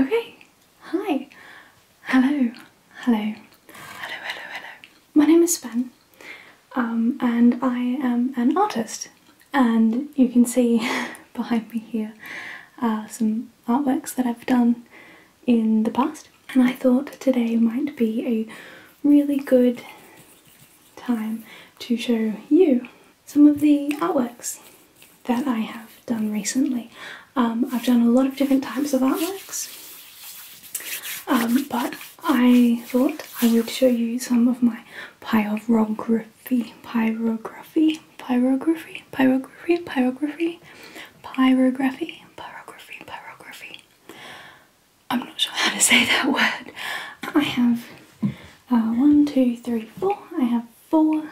Okay, hi, hello, hello, hello, hello, hello. My name is Span, and I am an artist, and you can see behind me here some artworks that I've done in the past, and I thought today might be a really good time to show you some of the artworks that I have done recently. I've done a lot of different types of artworks, but I thought I would show you some of my pyrography. I'm not sure how to say that word. I have 1, 2, 3, 4. I have 4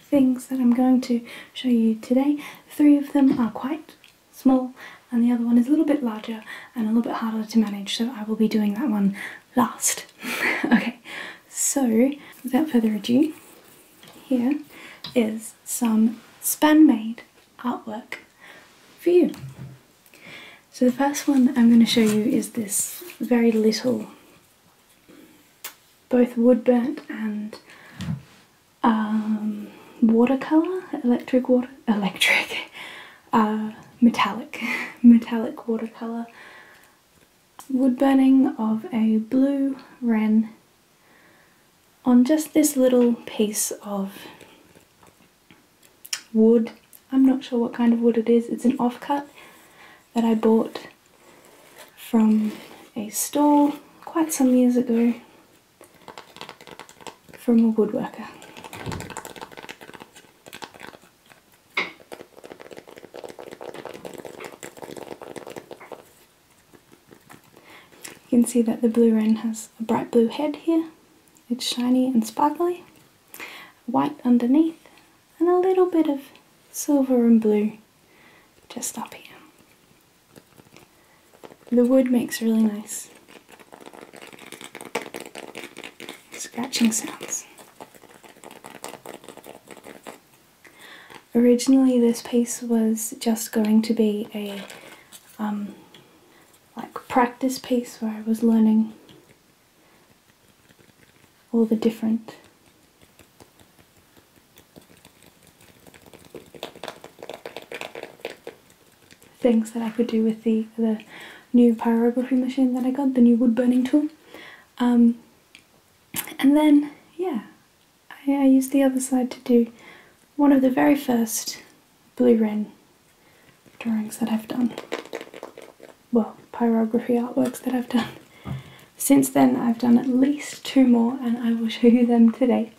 things that I'm going to show you today. 3 of them are quite small and the other one is a little bit larger and a little bit harder to manage, so I will be doing that one last. Okay, so without further ado, here is some Span-made artwork for you. So the first one I'm going to show you is this very little, both wood burnt and watercolour, metallic watercolour wood burning of a blue wren on just this little piece of wood. I'm not sure what kind of wood it is. It's an offcut that I bought from a store quite some years ago from a woodworker. You can see that the blue wren has a bright blue head here. It's shiny and sparkly, white underneath, and a little bit of silver and blue just up here. The wood makes really nice scratching sounds. Originally this piece was just going to be a like practice piece where I was learning all the different things that I could do with the new pyrography machine that I got, the new wood burning tool. And then, yeah, I used the other side to do one of the very first blue wren drawings that I've done. Well, pyrography artworks that I've done. Since then I've done at least 2 more and I will show you them today.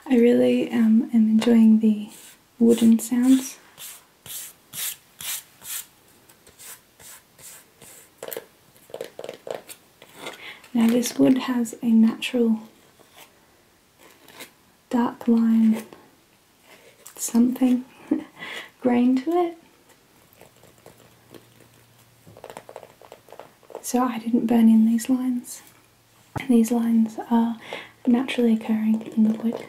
I really am enjoying the wooden sounds. Now this wood has a natural dark line something grain to it, so I didn't burn in these lines. These lines are naturally occurring in the wood.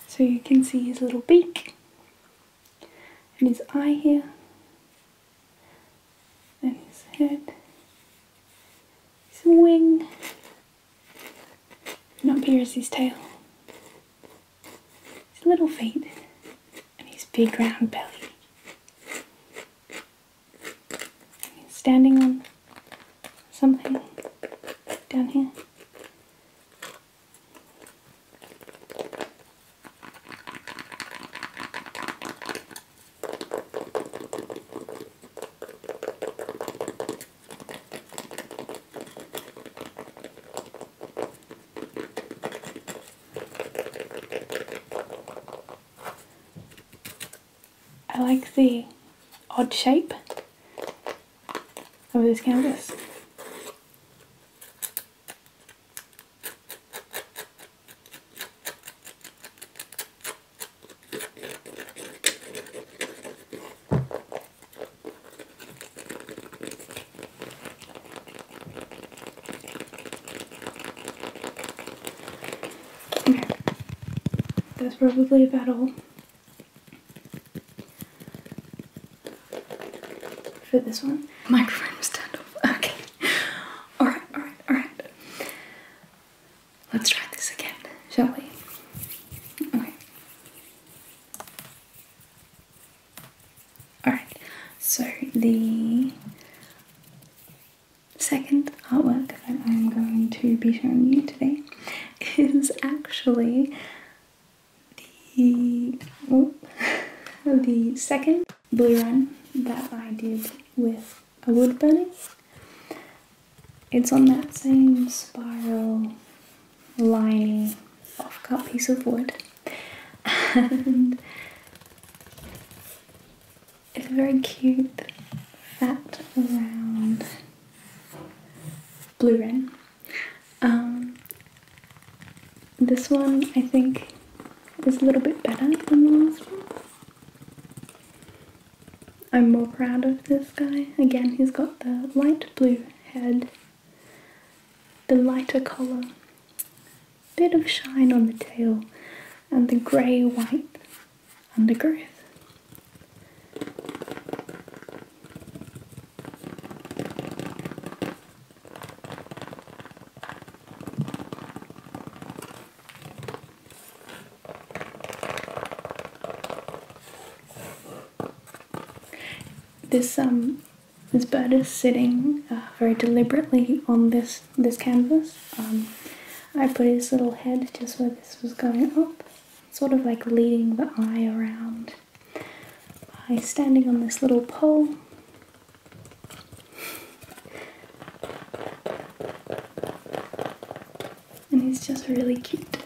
So you can see his little beak and his eye here and his head, his wing, and up here is his tail, his little feet and his big round belly. And he's standing on something down here. I like the odd shape of this canvas. Okay, that's probably about all for this one. Microphone was turned off. Okay. Alright. Let's try this again, shall we? Okay. Alright, so the second artwork that I'm going to be showing you today is actually the second blue run that I did with a wood burning. It's on that same spiral, liney, off-cut piece of wood, and it's a very cute, fat, round blue wren. This one I think is a little bit better than the last one. I'm more proud of this guy. Again, he's got the light blue head, the lighter collar, bit of shine on the tail, and the grey-white undergrowth. This bird is sitting very deliberately on this canvas. I put his little head just where this was going up, sort of like leading the eye around. He's standing on this little pole. And he's just really cute.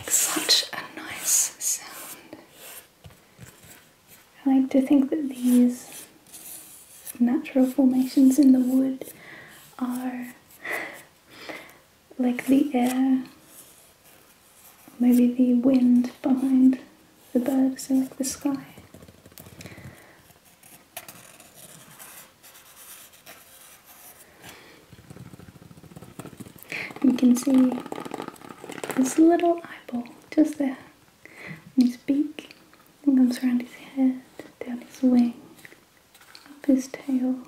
Such a nice sound. I like to think that these natural formations in the wood are like the air, maybe the wind behind the bird, so like the sky. You can see this little eyeball just there, and his beak, and comes around his head, down his wing, up his tail,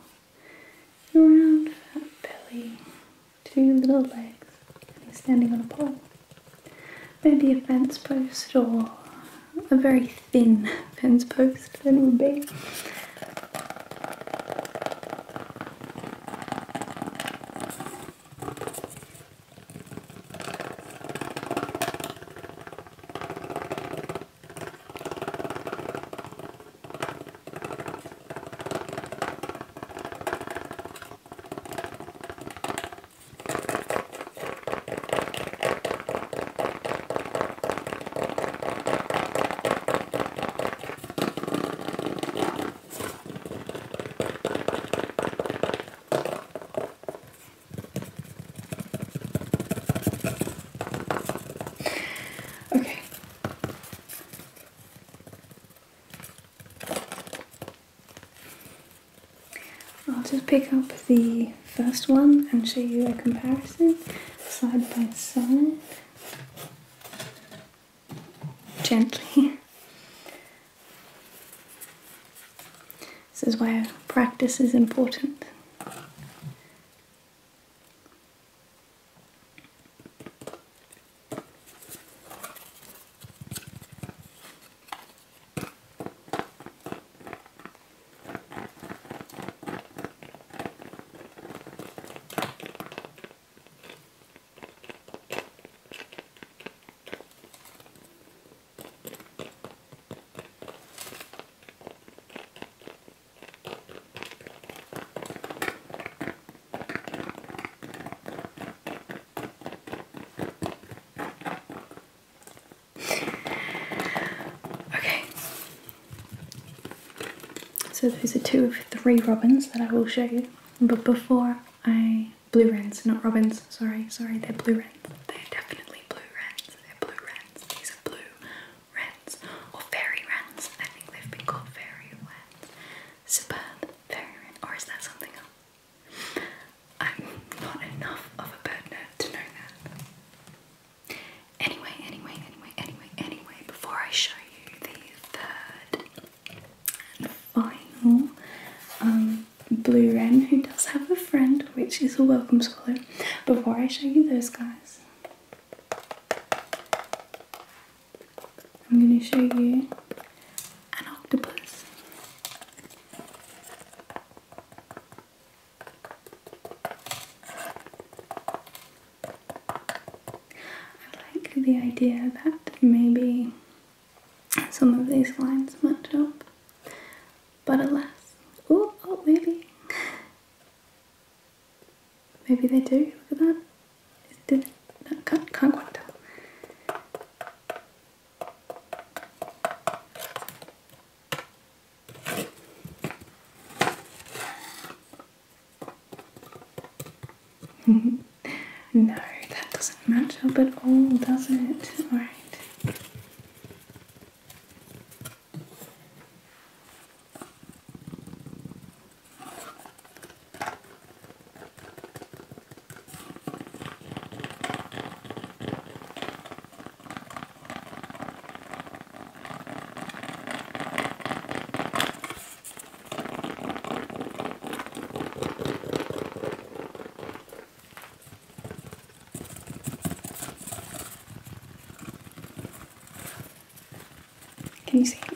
around fat belly, two little legs, and he's standing on a pole. Maybe a fence post, or a very thin fence post that it would be. I'll just pick up the first one and show you a comparison side by side, gently. This is where practice is important. So those are two of three robins that I will show you. But before blue wrens, not robins, sorry, they're blue wrens. They're definitely blue wrens. They're blue wrens. These are blue wrens, or fairy wrens. I think they've been called fairy wrens. Superb fairy blue wren who does have a friend, which is a welcome swallow. Before I show you those guys, I'm going to show you an octopus. I like the idea that maybe some of these lines match up, but alas, oh maybe they do. Look at that. No, can't quite tell. No, that doesn't match up at all, does it? Alright.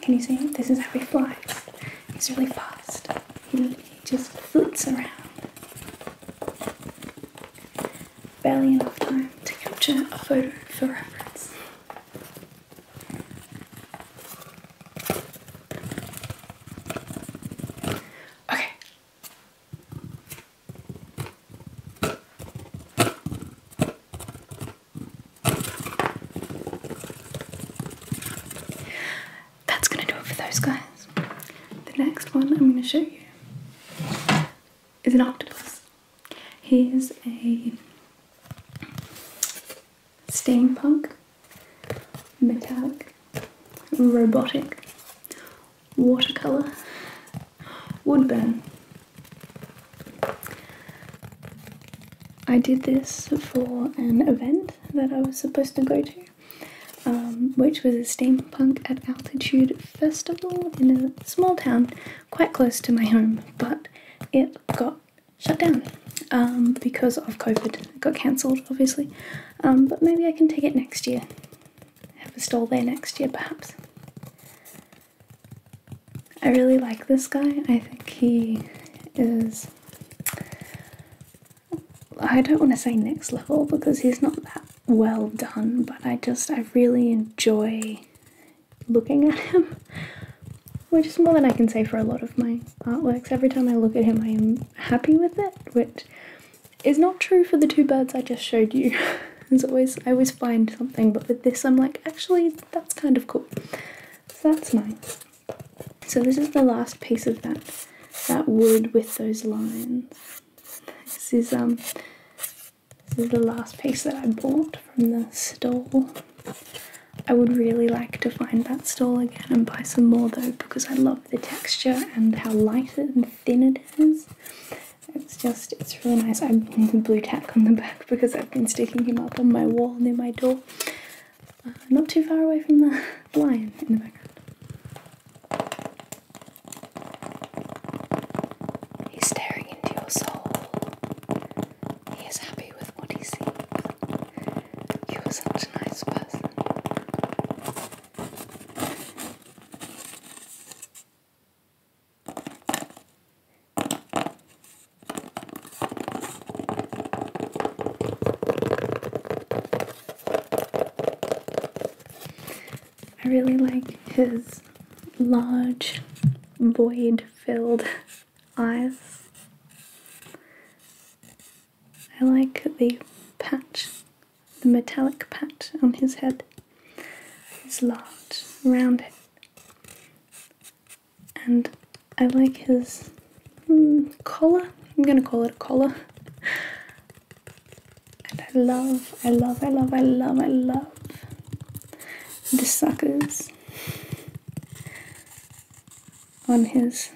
Can you see it? This is how he flies. He's really fast. He just flits around. Barely enough time to capture a photo for reference. Okay. That's gonna do it for those guys. The next one I'm gonna show you is an octopus. He is a steampunk, metallic, robotic, watercolour, woodburn. I did this for an event that I was supposed to go to, which was a steampunk at altitude festival in a small town quite close to my home, but it got shut down because of COVID. It got cancelled, obviously, but maybe I can take it next year. Have a stall there next year, perhaps. I really like this guy. I think he is, I don't want to say next level because he's not that well done, but I really enjoy looking at him, which is more than I can say for a lot of my artworks. Every time I look at him I am happy with it, which is not true for the two birds I just showed you. I always find something, but with this I'm like, actually that's kind of cool. So that's nice. So this is the last piece of that wood with those lines. This is the last piece that I bought from the stall. I would really like to find that stall again and buy some more though, because I love the texture and how light and thin it is. It's really nice. I have the blue tack on the back because I've been sticking him up on my wall near my door. Not too far away from the lion in the background. He's staring into your soul. He is happy with what he sees. You are such a nice person. I really like his large, void-filled eyes. I like the patch, the metallic patch on his head. His large, round head. And I like his collar. I'm gonna call it a collar. And I love the suckers on his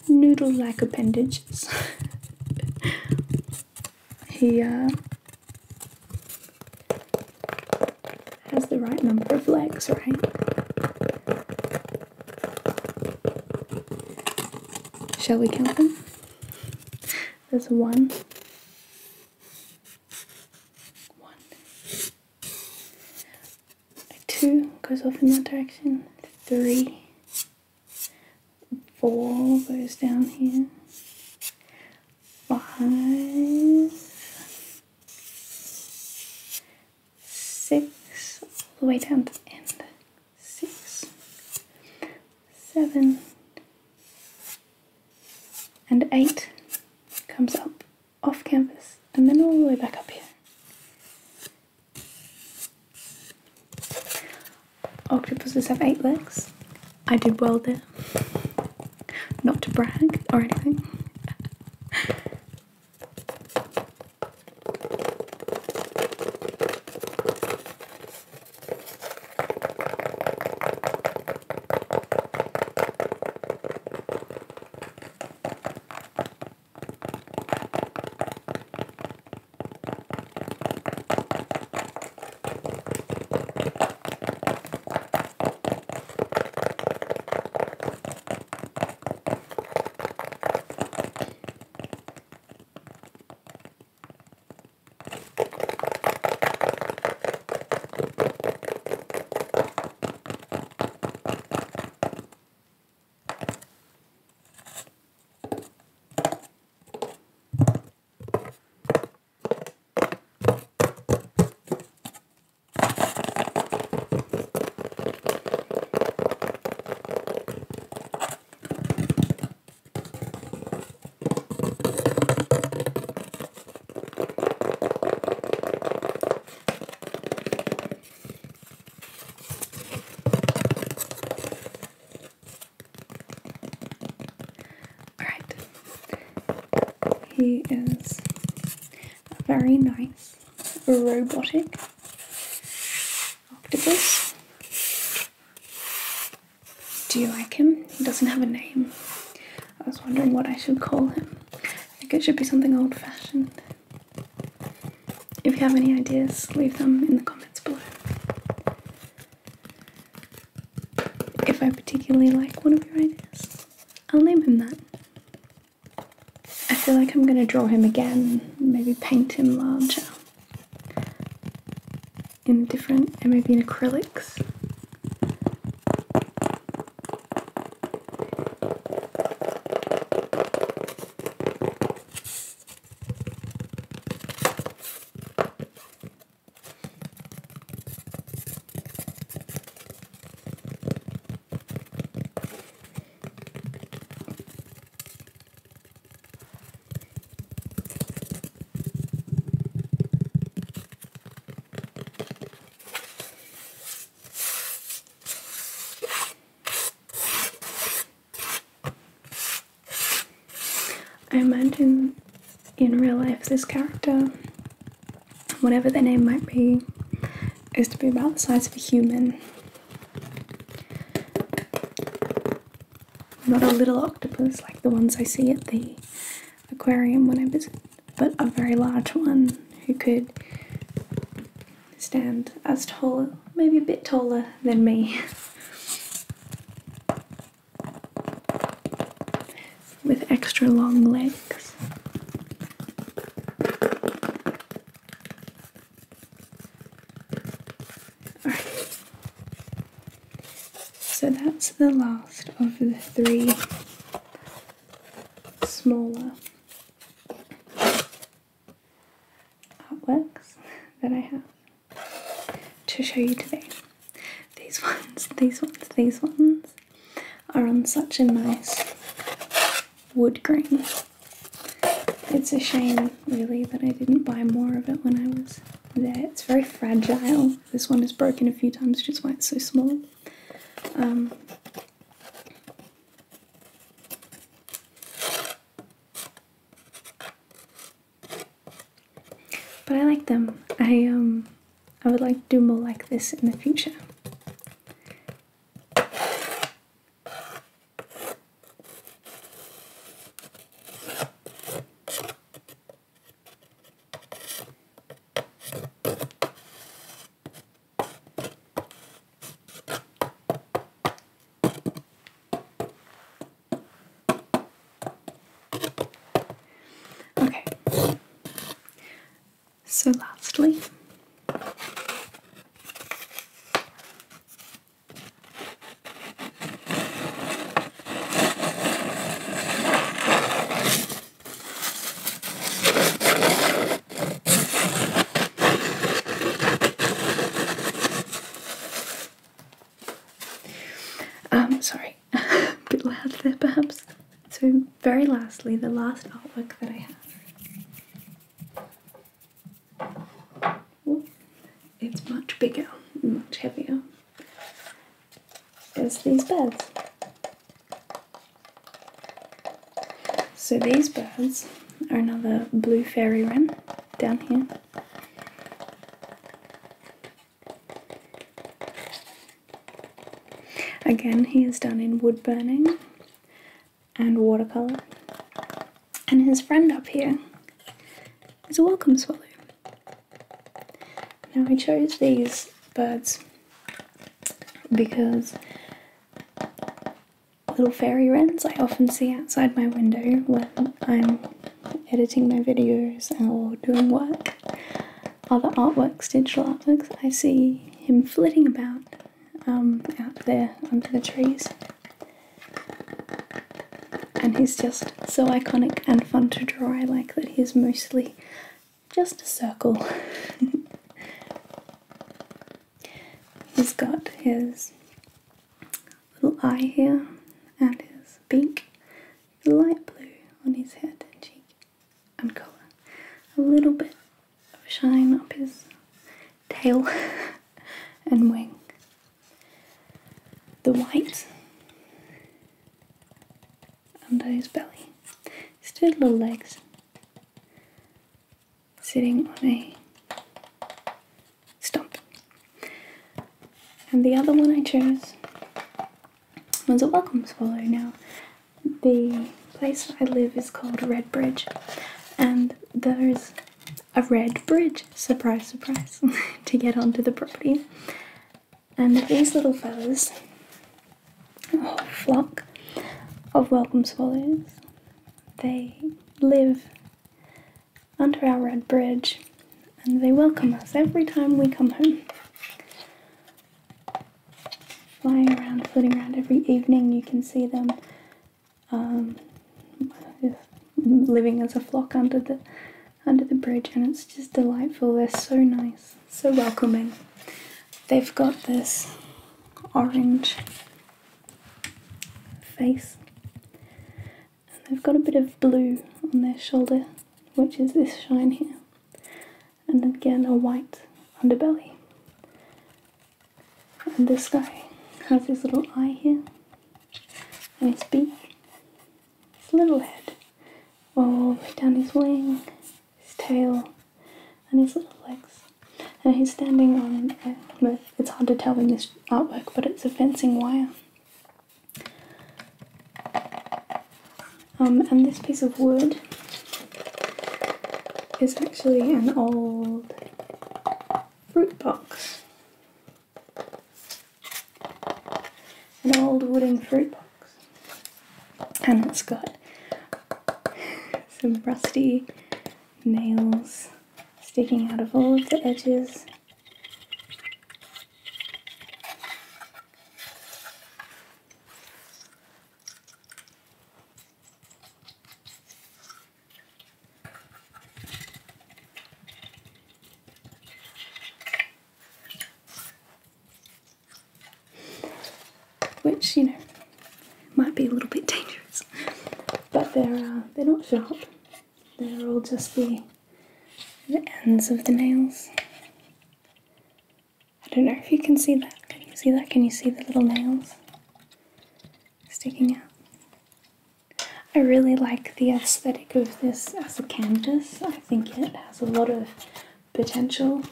noodle-like appendages. He has the right number of legs, right? Shall we count them? There's 1, 2 goes off in that direction, 3, 4 goes down here, 5, 6 all the way down to the end, 6, 7, and 8 comes up off canvas and then all the way back up here. Octopuses have 8 legs. I did well there. Not to brag or anything. He is a very nice robotic octopus. Do you like him? He doesn't have a name. I was wondering what I should call him. I think it should be something old-fashioned. If you have any ideas, leave them in the comments below. If I particularly like one of your ideas, I'll name him that. I feel like I'm going to draw him again, maybe paint him larger, in different, and maybe in acrylics. I imagine in real life this character, whatever their name might be, is to be about the size of a human. Not a little octopus like the ones I see at the aquarium when I visit, but a very large one who could stand as tall, maybe a bit taller than me. With extra long legs. Alright, so that's the last of the 3 smaller artworks that I have to show you today. These ones are on such a nice wood grain. It's a shame really that I didn't buy more of it when I was there. It's very fragile. This one is broken a few times, which is why it's so small. But I like them. I would like to do more like this in the future. So lastly, sorry, a bit loud there perhaps. So very lastly, the last artwork that I have. Ooh, it's much bigger, much heavier. Is these birds. So these birds are another blue fairy wren down here. Again, he is done in wood burning and watercolour. And his friend up here is a welcome swallow. Now I chose these birds because little fairy wrens I often see outside my window when I'm editing my videos or doing work. Other artworks, digital artworks, I see him flitting about out there under the trees. And he's just so iconic and fun to draw. I like that he's mostly just a circle. He's got his little eye here and his beak, light blue on his head and cheek and collar. A little bit of shine up his tail and wing. The white under his belly. His two little legs sitting on a stump. And the other one I chose was a welcome swallow. Now, the place I live is called Red Bridge, and there's a red bridge, surprise, surprise, to get onto the property. And these little fellas, a whole flock of welcome swallows, they live under our red bridge and they welcome us every time we come home. Flying around, flitting around every evening, you can see them living as a flock under the bridge, and it's just delightful. They're so nice, so welcoming. They've got this orange face, and they've got a bit of blue on their shoulder, which is this shine here, and again a white underbelly. And this guy has his little eye here, and his beak, his little head, all the way down his wing, his tail, and his little legs. And he's standing on, it's hard to tell in this artwork, but it's a fencing wire. And this piece of wood is actually an old fruit box. An old wooden fruit box. And it's got some rusty nails sticking out of all of the edges. Which, you know, might be a little bit dangerous, but they're not sharp. They're all just the ends of the nails. I don't know if you can see that. Can you see that? Can you see the little nails sticking out? I really like the aesthetic of this as a canvas. I think it has a lot of potential.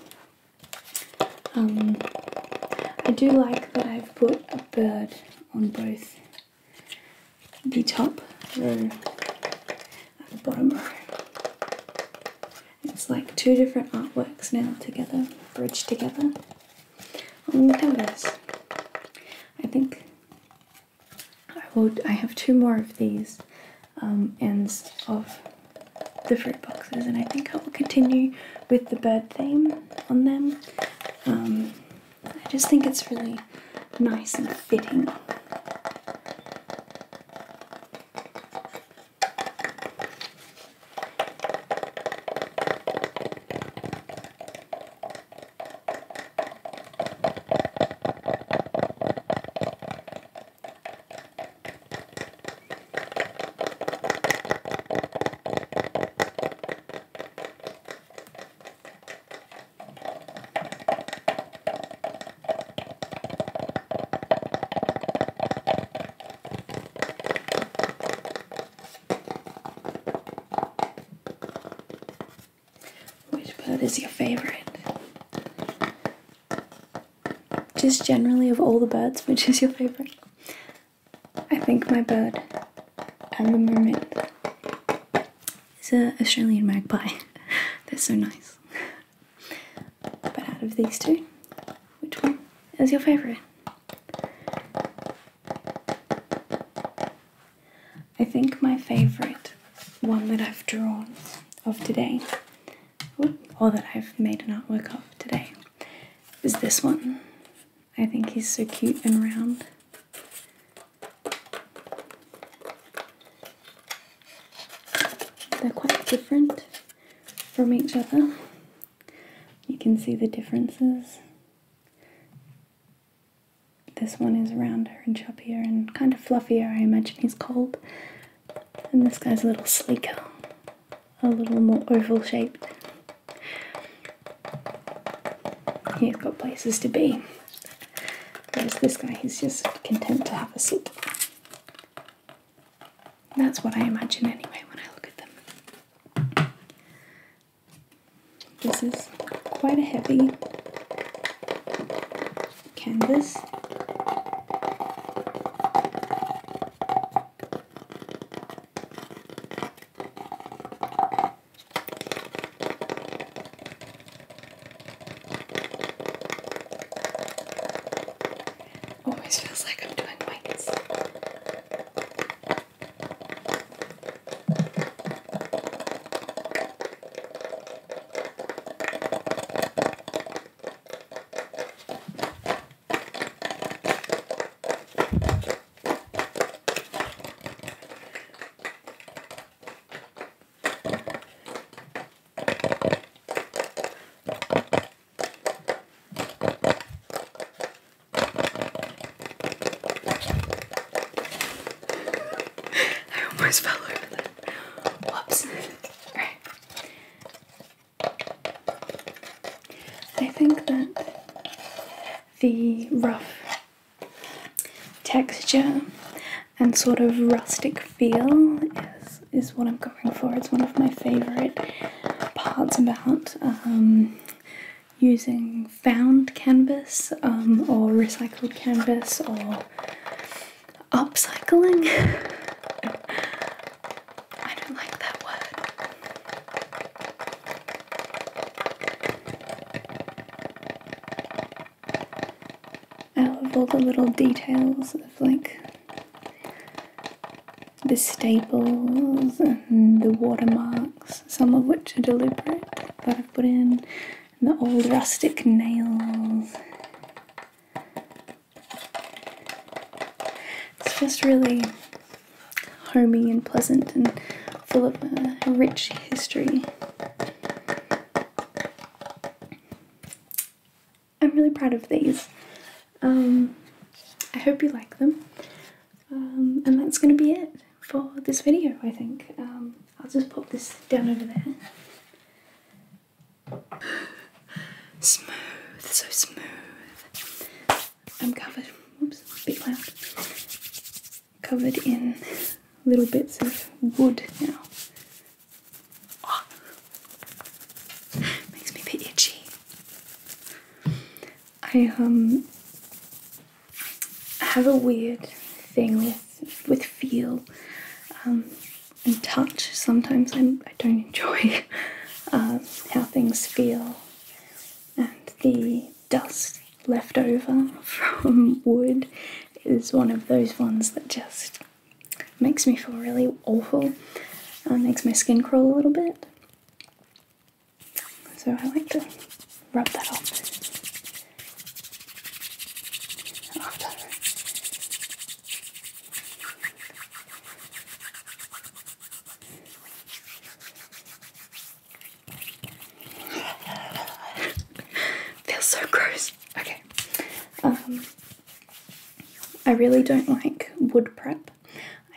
I do like that I've put a bird on both the top row and the bottom row. It's like two different artworks now together, bridged together on the canvas. I think I have two more of these ends of the fruit boxes, and I think I will continue with the bird theme on them. I just think it's really nice and fitting. Bird is your favourite? Just generally of all the birds, which is your favourite? I think my bird at the moment is an Australian magpie. They're so nice. But out of these two, which one is your favourite? I think my favourite one that I've drawn of today, or that I've made an artwork of today, is this one. I think he's so cute and round. They're quite different from each other. You can see the differences. This one is rounder and chubbier and kind of fluffier, I imagine he's called. And this guy's a little sleeker, a little more oval shaped. He's got places to be. Whereas this guy, he's just content to have a sit. That's what I imagine anyway when I look at them. This is quite a heavy canvas. Always feels like I'm doing weights. Almost fell over there. Whoops. Alright. I think that the rough texture and sort of rustic feel is what I'm going for. It's one of my favourite parts about using found canvas or recycled canvas or upcycling. I don't like that word. I love all the little details of like the staples and the watermarks, some of which are deliberate that I've put in, and the old rustic nails. It's just really homey and pleasant and full of a rich history. I'm really proud of these. I hope you like them. And that's going to be it for this video, I think. I'll just pop this down over there. Smooth, so smooth. I'm covered, whoops, a bit loud. Covered in little bits of wood now. Oh. Makes me a bit itchy. I have a weird thing with feel and touch. Sometimes I don't enjoy how things feel, and the dust left over from wood is one of those ones that just makes me feel really awful. makes my skin crawl a little bit. So I like to rub that off after. Feels so gross. Okay. I really don't like wood prep.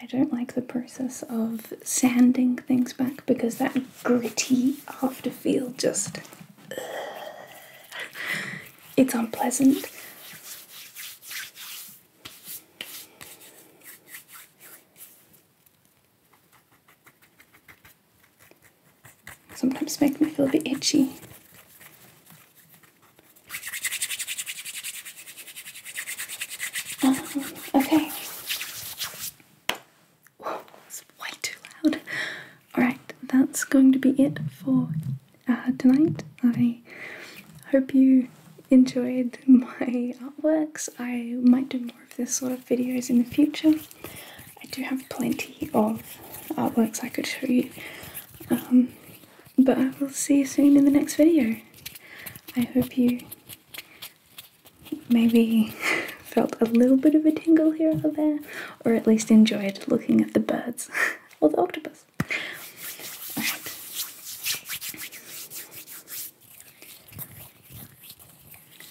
I don't like the process of sanding things back because that gritty after feel just it's unpleasant. Sometimes make me feel a bit itchy. Okay. Whoa, it's way too loud. Alright, that's going to be it for tonight. I hope you enjoyed my artworks. I might do more of this sort of videos in the future. I do have plenty of artworks I could show you. But I will see you soon in the next video. I hope you maybe felt a little bit of a tingle here or there, or at least enjoyed looking at the birds or the octopus. Alright.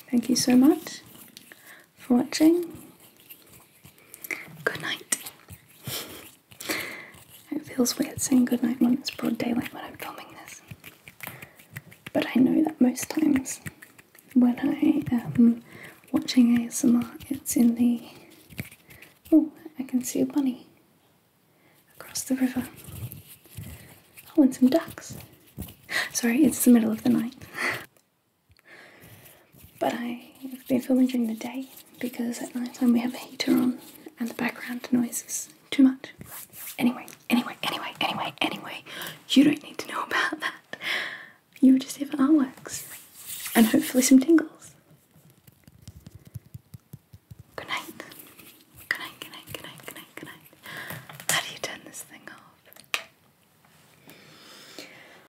Thank you so much for watching. Good night. It feels weird saying good night when it's broad daylight when I'm filming this. But I know that most times when I am watching ASMR, it's in the... Oh, I can see a bunny across the river. Oh, and some ducks. Sorry, it's the middle of the night. But I have been filming during the day because at night time we have a heater on and the background noise is too much. Anyway, you don't need to know about that. You were just here for artworks and hopefully some tingles.